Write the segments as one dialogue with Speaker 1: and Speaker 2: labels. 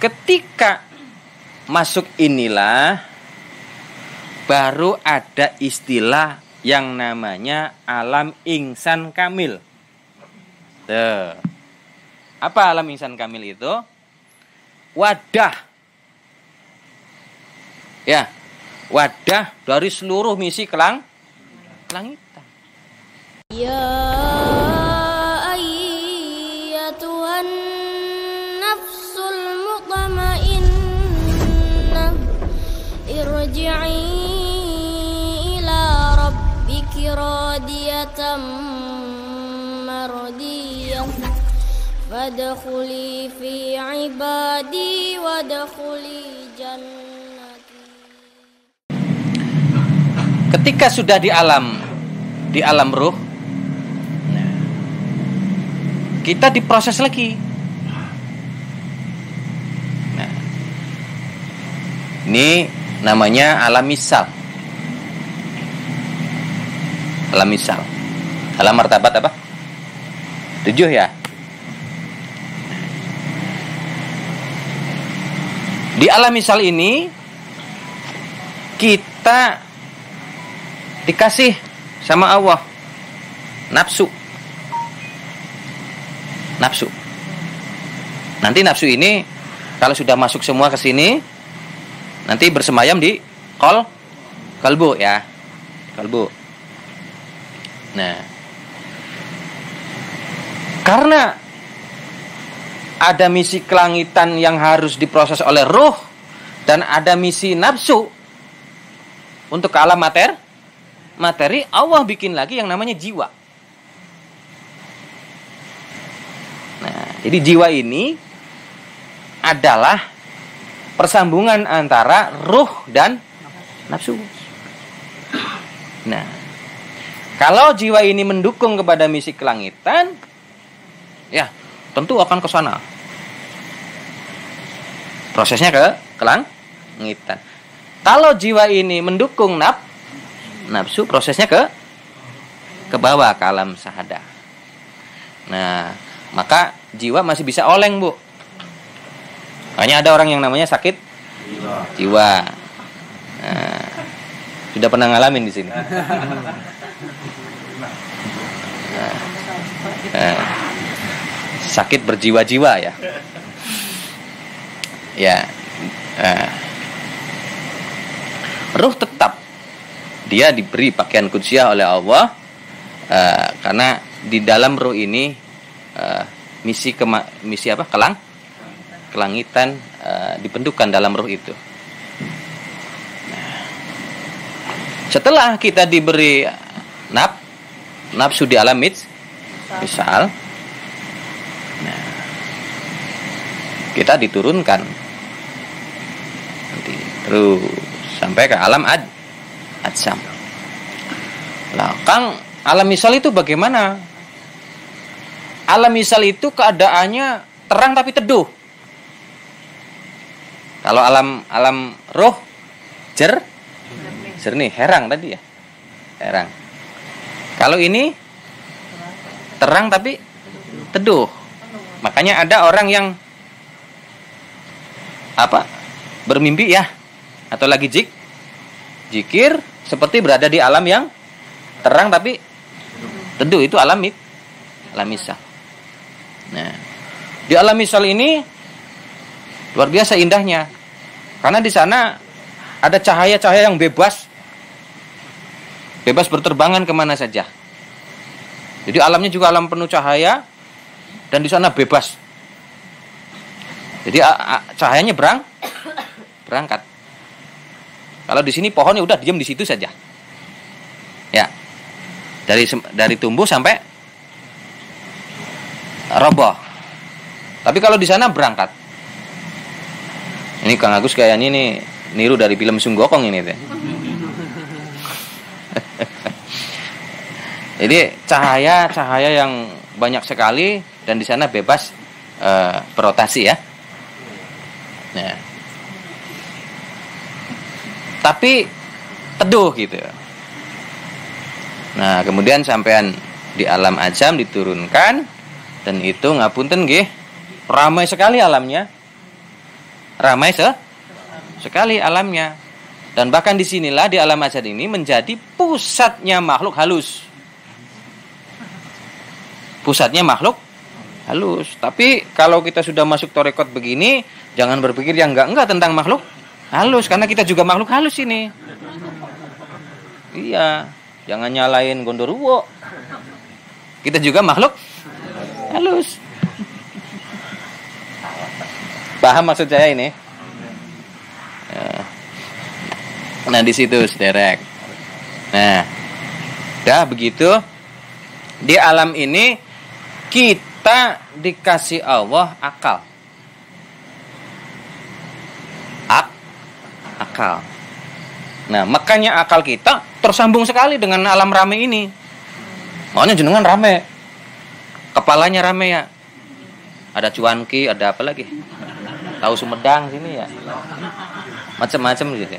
Speaker 1: ketika masuk inilah baru ada istilah yang namanya alam insan kamil. Tuh. Apa alam insan kamil itu? Wadah. Ya, wadah dari seluruh misi kelangitan.
Speaker 2: Ya ayyatuhan nafsul mutmainnah irji'i ila rabbiki radiyatan mardiyah fadkhuli fi ibadi wadkhuli jannati.
Speaker 1: Ketika sudah di alam ruh, kita diproses lagi. Nah, ini namanya alam misal. Alam misal. Alam martabat apa? 7 ya. Di alam misal ini kita dikasih sama Allah nafsu. Nanti nafsu ini kalau sudah masuk semua ke sini, nanti bersemayam di kalbu ya. Kalbu. Nah, karena ada misi kelangitan yang harus diproses oleh ruh dan ada misi nafsu untuk ke alam materi, Allah bikin lagi yang namanya jiwa. Nah, jadi jiwa ini adalah persambungan antara ruh dan nafsu. Nah, kalau jiwa ini mendukung kepada misi kelangitan, ya tentu akan ke sana. Prosesnya ke kelangitan. Kalau jiwa ini mendukung nafsu, prosesnya ke bawah ke alam sahadah. Nah, maka jiwa masih bisa oleng, Bu. Hanya ada orang yang namanya sakit jiwa. Nah, sudah pernah ngalamin di sini. Sakit berjiwa-jiwa ya. Ya. Ruh tetap dia diberi pakaian kudsiyah oleh Allah, karena di dalam ruh ini misi apa? Kelangitan dibentukkan dalam ruh itu. Setelah kita diberi nafsu di alam misal, nah, kita diturunkan nanti terus sampai ke alam ajsam. Lah, Kang, alam misal itu bagaimana? Alam misal itu keadaannya terang tapi teduh. Kalau alam roh jernih, herang tadi ya. Herang. Kalau ini terang tapi teduh. Makanya ada orang yang bermimpi ya, atau lagi zikir seperti berada di alam yang terang tapi teduh, itu alam misal. Nah, di alam misal ini luar biasa indahnya, karena di sana ada cahaya-cahaya yang bebas berterbangan kemana saja. Jadi alamnya juga alam penuh cahaya, dan di sana bebas. Jadi cahayanya berangkat. Kalau di sini pohonnya udah diam di situ saja. Ya. Dari tumbuh sampai roboh. Tapi kalau di sana berangkat. Ini Kang Agus kayaknya ini niru dari film Sunggokong ini teh. Jadi cahaya yang banyak sekali, dan di sana bebas berotasi ya. Nah. Tapi teduh gitu. Nah, kemudian sampean di alam ajam diturunkan, dan itu ngapunten nggih, ramai sekali alamnya. ramai sekali alamnya. Dan bahkan disinilah di alam asyad ini menjadi pusatnya makhluk halus. Pusatnya makhluk halus. Tapi kalau kita sudah masuk tarekat begini, jangan berpikir yang enggak tentang makhluk halus, karena kita juga makhluk halus ini. Iya, jangan nyalain Gondoruo. Kita juga makhluk halus. Paham maksud saya ini? Nah, di situ sederek. Nah, dah begitu di alam ini kita dikasih Allah akal. Akal. Nah, makanya akal kita tersambung sekali dengan alam rame ini. Makanya jenengan rame. Kepalanya rame ya. Ada cuanki, ada apa lagi? Tahu Sumedang sini ya. Macam-macam gitu.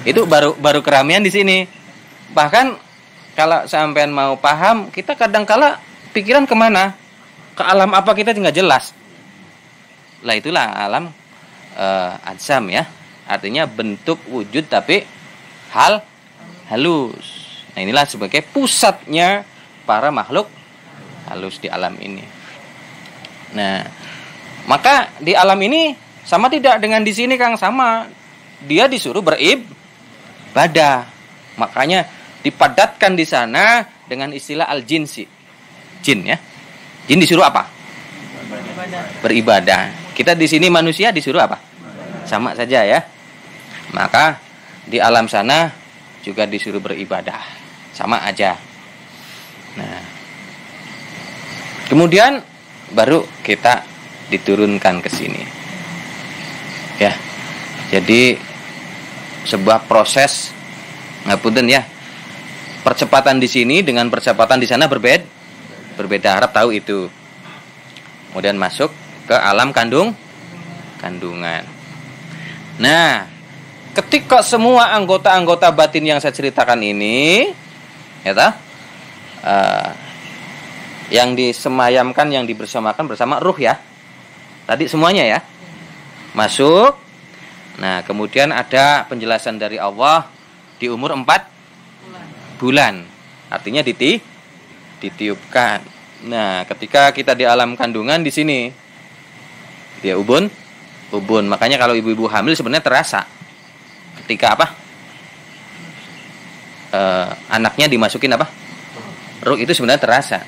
Speaker 1: Itu baru keramaian di sini. Bahkan kalau sampean mau paham, kita kadang-kala pikiran kemana? Ke alam apa kita nggak jelas. Lah itulah alam ajsam ya. Artinya bentuk wujud tapi halus. Nah, inilah sebagai pusatnya para makhluk halus di alam ini. Nah, maka di alam ini sama tidak dengan di sini, Kang? Sama. Dia disuruh beribadah. Makanya dipadatkan di sana dengan istilah al-jinsi. Jin ya. Jin disuruh apa? Beribadah. Kita di sini manusia disuruh apa? Sama saja ya. Maka di alam sana juga disuruh beribadah. Sama aja. Nah, kemudian baru kita diturunkan ke sini. Ya. Jadi sebuah proses, ngapunten ya. Percepatan di sini dengan percepatan di sana berbeda. Harap tahu itu. Kemudian masuk ke alam kandungan. Nah, ketika semua anggota-anggota batin yang saya ceritakan ini, ya yang disemayamkan, yang dibersamakan bersama ruh ya. Tadi semuanya ya. Masuk. Nah, kemudian ada penjelasan dari Allah di umur 4 bulan. Artinya ditiupkan. Nah, ketika kita di alam kandungan di sini dia ubun. Makanya kalau ibu-ibu hamil sebenarnya terasa ketika apa? Anaknya dimasukin apa? Ruh itu sebenarnya terasa.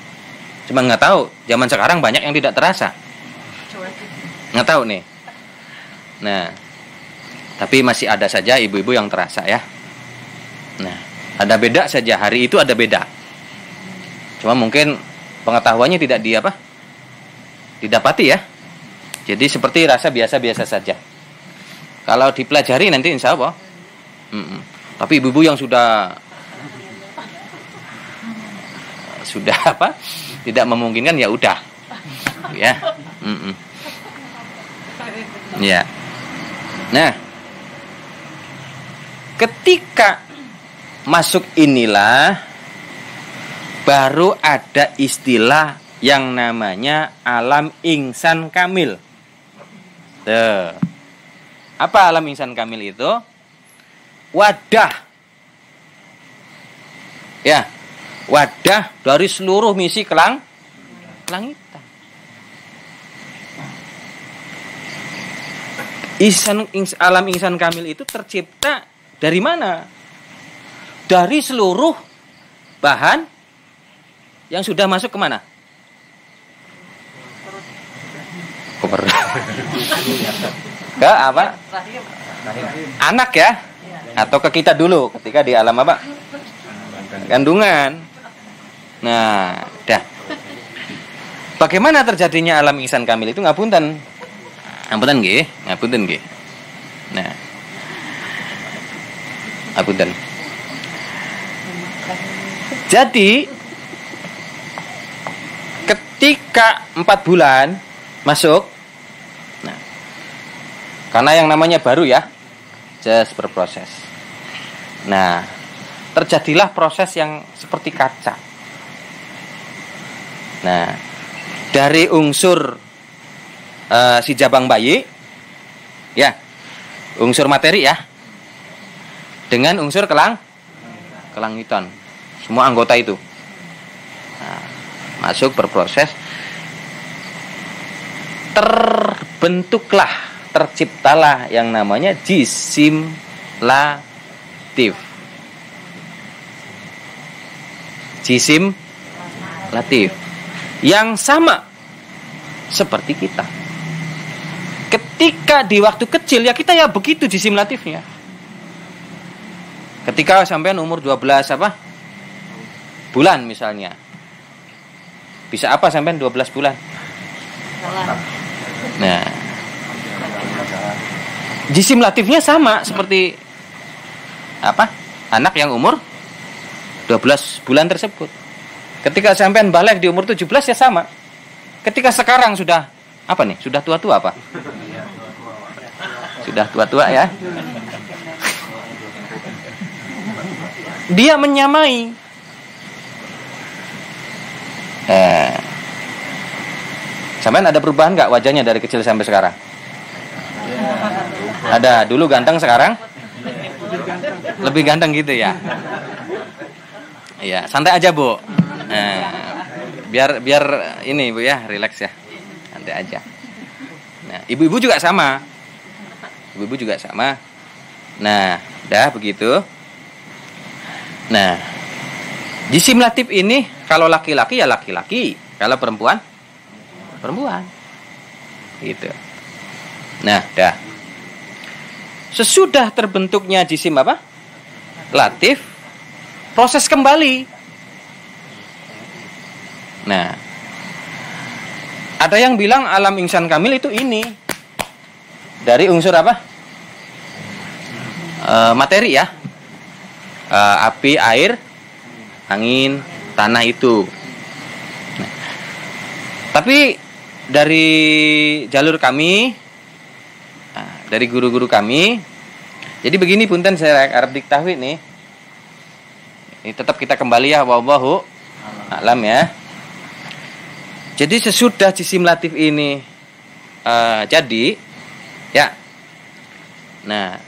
Speaker 1: Cuma nggak tahu. Zaman sekarang banyak yang tidak terasa. Nggak tahu nih. Nah, tapi masih ada saja ibu-ibu yang terasa ya. Nah, ada beda saja. Hari itu ada beda. Cuma mungkin pengetahuannya tidak didapati ya. Jadi seperti rasa biasa-biasa saja. Kalau dipelajari nanti insya Allah. Tapi ibu-ibu yang sudah apa? Tidak memungkinkan ya udah. Ya. Ya. Nah, ketika masuk inilah baru ada istilah yang namanya alam ihsan kamil. Tuh. Apa alam ihsan kamil itu? Wadah. Ya. Wadah dari seluruh misi kelangitan. Alam ihsan kamil itu tercipta dari mana? Dari seluruh bahan yang sudah masuk kemana? Ke apa? Anak ya? Atau ke kita dulu ketika di alam apa? Kandungan. Nah, dah. Bagaimana terjadinya alam ihsan kamil itu? Ngapunten nggih. Nah. Ngapunten. Jadi ketika 4 bulan masuk, nah, karena yang namanya baru ya, just berproses. Nah, terjadilah proses yang seperti kaca. Nah, dari unsur si jabang bayi Ya. Unsur materi ya. Dengan unsur kelangitan. Semua anggota itu. Nah, masuk berproses, terbentuklah, terciptalah yang namanya jisim latif. Jisim latif yang sama seperti kita. Ketika di waktu kecil ya kita ya begitu jisim latifnya. Ketika sampean umur 12 bulan misalnya. Bisa apa sampean 12 bulan? Nah, jisim latifnya sama seperti anak yang umur 12 bulan tersebut. Ketika sampean balik di umur 17 ya sama. Ketika sekarang sudah sudah tua-tua apa? Sudah tua-tua ya. Dia menyamai. Sampean ada perubahan nggak wajahnya dari kecil sampai sekarang? Ada. Dulu ganteng, sekarang lebih ganteng gitu ya. Iya, santai aja Bu. Biar ini Bu ya, rileks ya, santai aja. Nah, ibu-ibu juga sama. Nah, dah begitu. Nah, jisim latif ini kalau laki-laki ya laki-laki, kalau perempuan gitu. Nah, dah. Sesudah terbentuknya jisim latif, proses kembali. Nah, ada yang bilang alam insan kamil itu ini dari unsur materi ya. Api, air, angin, tanah itu. Nah, tapi dari jalur kami, dari guru-guru kami, jadi begini punten saya Arab diktahwi nih. Ini tetap kita kembali ya, wallahu a'lam ya. Jadi sesudah jisim latif ini jadi, ya. Nah,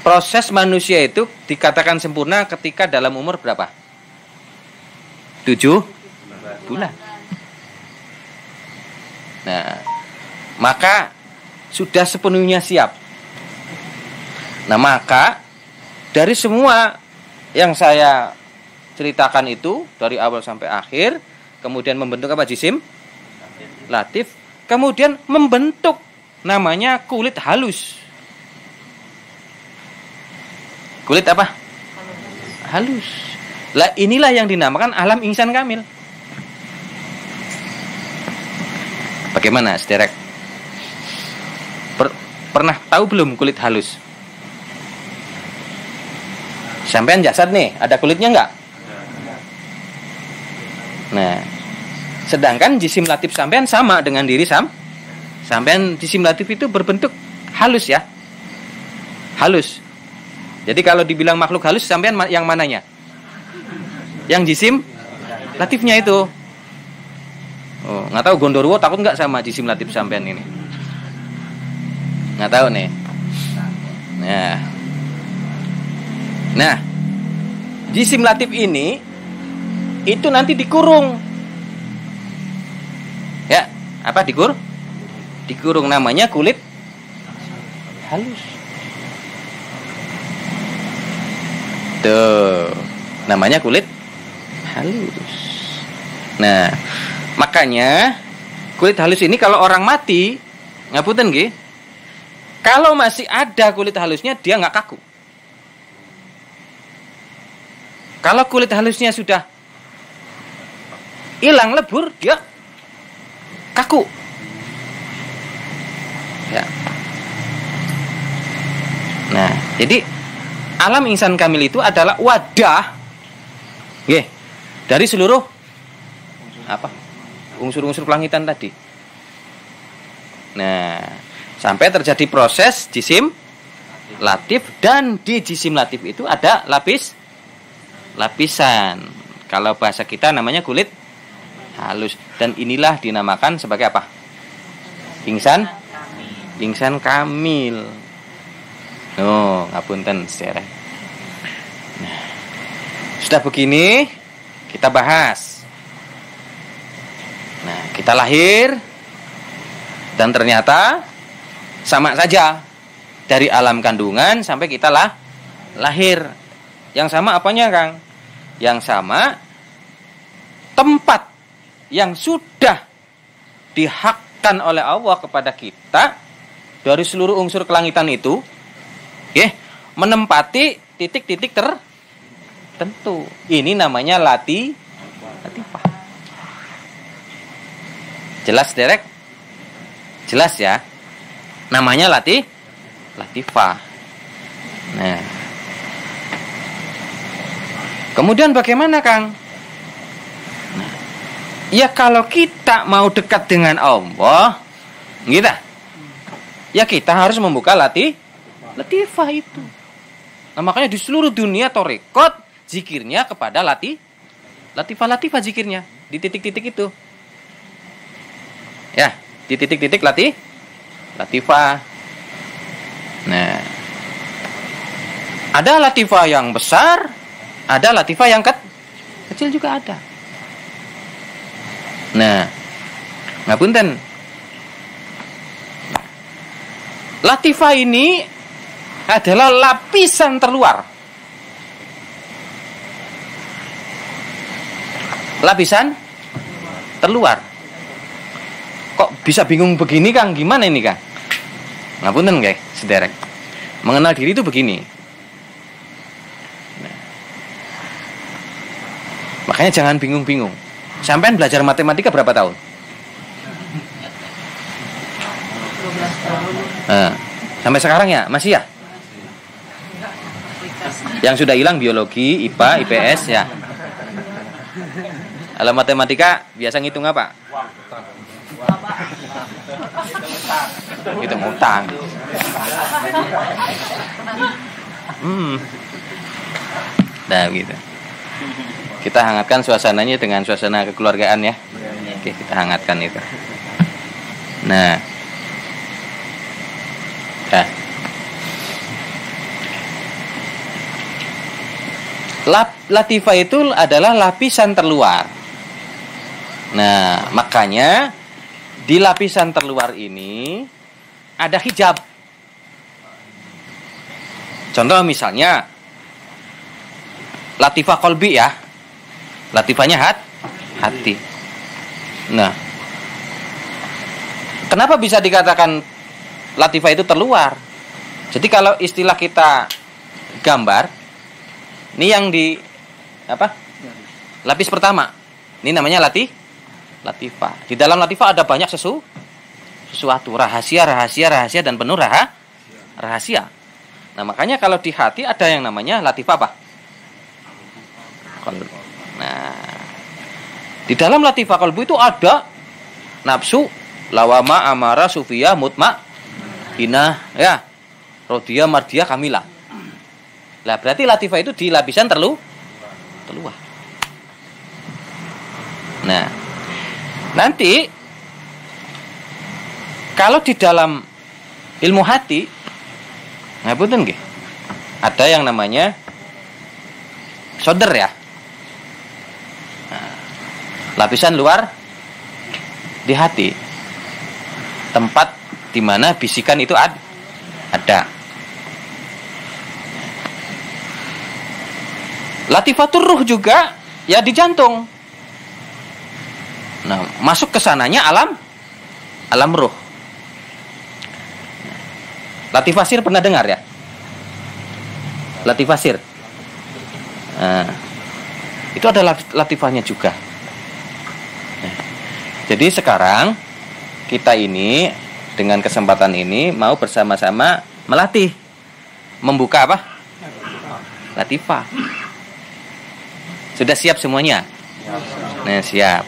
Speaker 1: proses manusia itu dikatakan sempurna ketika dalam umur berapa? 7 bulan. Nah, maka sudah sepenuhnya siap. Nah, maka dari semua yang saya ceritakan itu dari awal sampai akhir, kemudian membentuk jisim latif, kemudian membentuk namanya kulit halus. Kulit halus. Lah inilah yang dinamakan alam insan kamil. Bagaimana, Sederek? Pernah tahu belum kulit halus? Sampean jasad nih, ada kulitnya enggak? Nah, sedangkan jisim latif sampean sama dengan diri sampean jisim latif itu berbentuk halus ya. Halus. Jadi kalau dibilang makhluk halus sampean yang mananya? Yang jisim latifnya itu. Oh, nggak tahu Gondorwo takut nggak sama jisim latif sampean ini? Nggak tahu nih. Nah, jisim latif ini itu nanti dikurung. Ya, dikurung namanya kulit halus. Tuh, namanya kulit halus. Nah, makanya kulit halus ini kalau orang mati, ngapunten nggih, kalau masih ada kulit halusnya dia nggak kaku. Kalau kulit halusnya sudah hilang lebur, dia kaku. Ya. Nah, jadi alam insan kamil itu adalah wadah dari seluruh unsur-unsur pelangitan tadi. Nah, sampai terjadi proses jisim latif, dan di jisim latif itu ada lapisan. Kalau bahasa kita namanya kulit halus, dan inilah dinamakan sebagai Insan Ihsan kamil. Oh, ngapunten sederek. Nah, sudah begini kita bahas. Nah, kita lahir dan ternyata sama saja dari alam kandungan sampai kita lahir. Yang sama apanya, Kang? Yang sama tempat yang sudah dihakkan oleh Allah kepada kita dari seluruh unsur kelangitan itu, menempati titik-titik tertentu. Ini namanya latifah. Jelas, Derek? Jelas ya? Namanya latifah. Nah, kemudian bagaimana, Kang? Ya kalau kita mau dekat dengan Allah, gitu, ya kita harus membuka latifah itu. Nah, makanya di seluruh dunia torekot zikirnya kepada latifah zikirnya di titik-titik itu. Ya, di titik-titik latifah. Nah, ada latifah yang besar, ada latifah yang kecil juga ada. Nah, ngapunten. Latifah ini adalah lapisan terluar. Lapisan terluar. Kok bisa bingung begini, Kang? Gimana ini, Kang? Ngapunten, guys, sederek. Mengenal diri itu begini. Nah, makanya jangan bingung-bingung. Sampean belajar matematika berapa tahun?
Speaker 3: 12 tahun.
Speaker 1: Sampai sekarang ya? Masih ya? Yang sudah hilang biologi, IPA, IPS ya. Kalau matematika biasa ngitung apa? Hitung utang. Nah gitu. Kita hangatkan suasananya dengan suasana kekeluargaan ya. Oke, kita hangatkan itu. Nah, latifah itu adalah lapisan terluar. Nah, makanya di lapisan terluar ini ada hijab. Contoh misalnya latifah qalbi ya. Latifahnya hati. Nah, kenapa bisa dikatakan latifah itu terluar? Jadi kalau istilah kita gambar, ini yang di apa? Lapis pertama. Ini namanya latifah. Di dalam latifah ada banyak sesuatu, rahasia dan penuh rahasia. Nah, makanya kalau di hati ada yang namanya latifah apa? Nah, di dalam latifah qalbu itu ada nafsu, lawama, amara, sufiyah, mutmainah, ya, rodiyah, mardiyah, kamilah. Lah berarti latifah itu di lapisan terluar. Nah, nanti kalau di dalam ilmu hati, ngapunten nggih, ada yang namanya sodr ya. Lapisan luar di hati, tempat di mana bisikan itu ada. Latifatur ruh juga ya di jantung. Nah, masuk ke sananya alam ruh. Latifasir pernah dengar ya? Latifasir. Nah, itu ada latifahnya juga. Jadi sekarang kita ini dengan kesempatan ini mau bersama-sama melatih membuka apa? Latifah. Sudah siap semuanya? Nah, siap.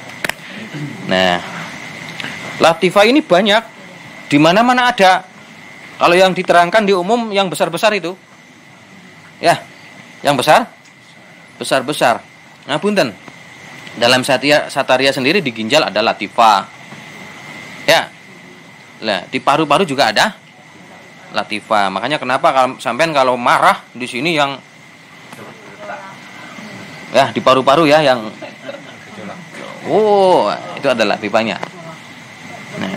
Speaker 1: Nah, latifah ini banyak, di mana-mana ada. Kalau yang diterangkan di umum yang besar-besar itu, ya, yang besar-besar. Nah, punten. Dalam sataria sendiri di ginjal ada latifah. Ya. Nah, di paru-paru juga ada latifah. Makanya kenapa sampean kalau marah di sini yang ya di paru-paru ya yang itu adalah latifahnya. Nah,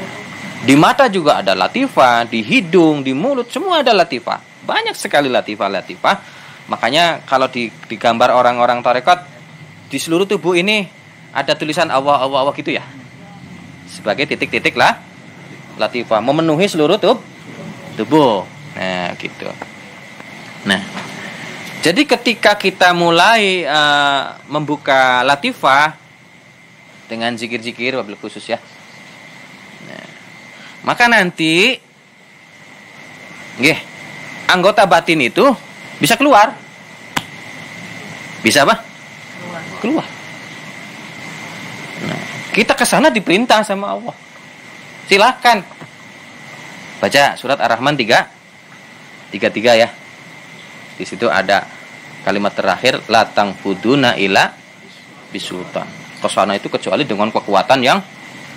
Speaker 1: di mata juga ada latifah, di hidung, di mulut semua ada latifah. Banyak sekali latifah. Makanya kalau digambar orang-orang tarekat di seluruh tubuh ini ada tulisan Allah gitu ya. Sebagai titik-titik lah latifah memenuhi seluruh tubuh. Nah, gitu. Nah, jadi ketika kita mulai membuka latifah dengan zikir-zikir wabil khusus ya. Nah, maka nanti anggota batin itu bisa keluar. Bisa apa? Keluar. Nah, kita ke sana diperintah sama Allah. Silakan. Baca surat Ar-Rahman 33 ya. Di situ ada kalimat terakhir la tangfuduna ila bisultan. Kesana itu kecuali dengan kekuatan yang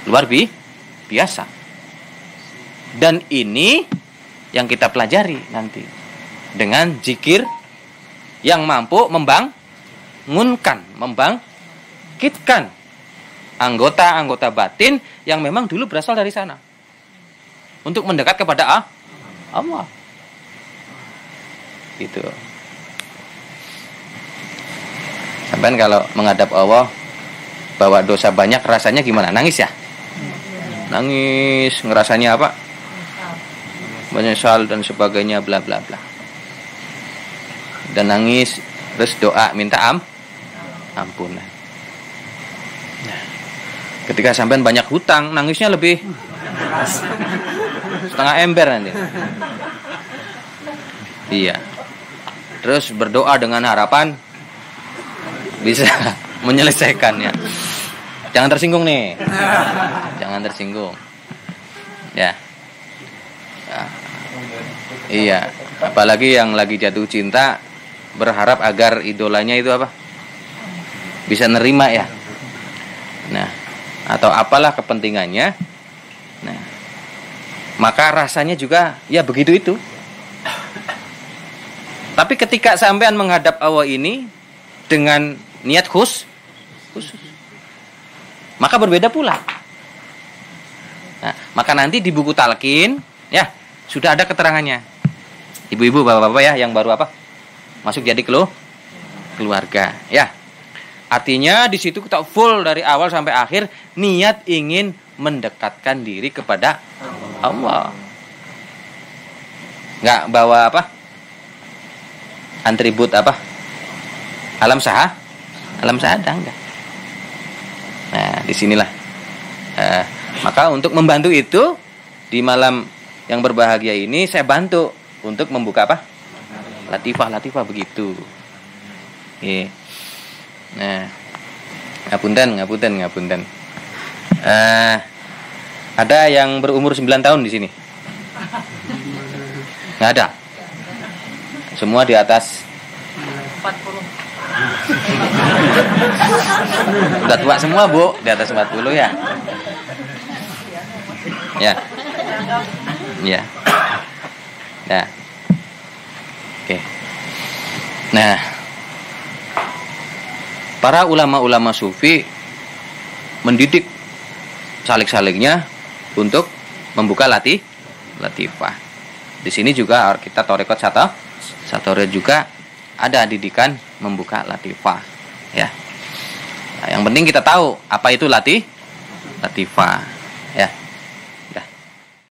Speaker 1: luar biasa. Dan ini yang kita pelajari nanti dengan zikir yang mampu membangkitkan anggota-anggota batin yang memang dulu berasal dari sana untuk mendekat kepada Allah. Gitu. Sampai kalau menghadap Allah bawa dosa banyak rasanya gimana? Nangis ya? Nangis, ngerasanya apa? Menyesal dan sebagainya bla bla bla. Dan nangis terus doa minta ampunan. Nah, ketika sampean banyak hutang, nangisnya lebih setengah ember nanti. Iya. Terus berdoa dengan harapan bisa menyelesaikannya. Jangan tersinggung nih. Jangan tersinggung. Ya. Iya. Apalagi yang lagi jatuh cinta berharap agar idolanya itu apa? Bisa nerima ya. Nah, atau apalah kepentingannya. Nah, maka rasanya juga ya begitu itu. Tapi ketika sampean menghadap Allah ini dengan niat khusus, maka berbeda pula. Nah, maka nanti di buku talqin ya sudah ada keterangannya. Ibu-ibu, bapak-bapak ya yang baru apa? Masuk jadi keluarga, ya. Artinya di situ kita full dari awal sampai akhir niat ingin mendekatkan diri kepada Allah. Enggak bawa apa? Atribut apa? Alam sahadah enggak. Nah, disinilah. Maka untuk membantu itu di malam yang berbahagia ini saya bantu untuk membuka apa? Latifah begitu. Nah, ngapunten. Ada yang berumur 9 tahun di sini? Nggak ada. Semua di atas
Speaker 3: 40.
Speaker 1: Udah tua semua, Bu, di atas 40 ya. Ya. Ya. Nah. Oke. Nah, para ulama-ulama sufi mendidik salik-saliknya untuk membuka latifah. Di sini juga kita Torekot Satore juga ada didikan membuka latifah, ya. Nah, yang penting kita tahu apa itu latifah, ya.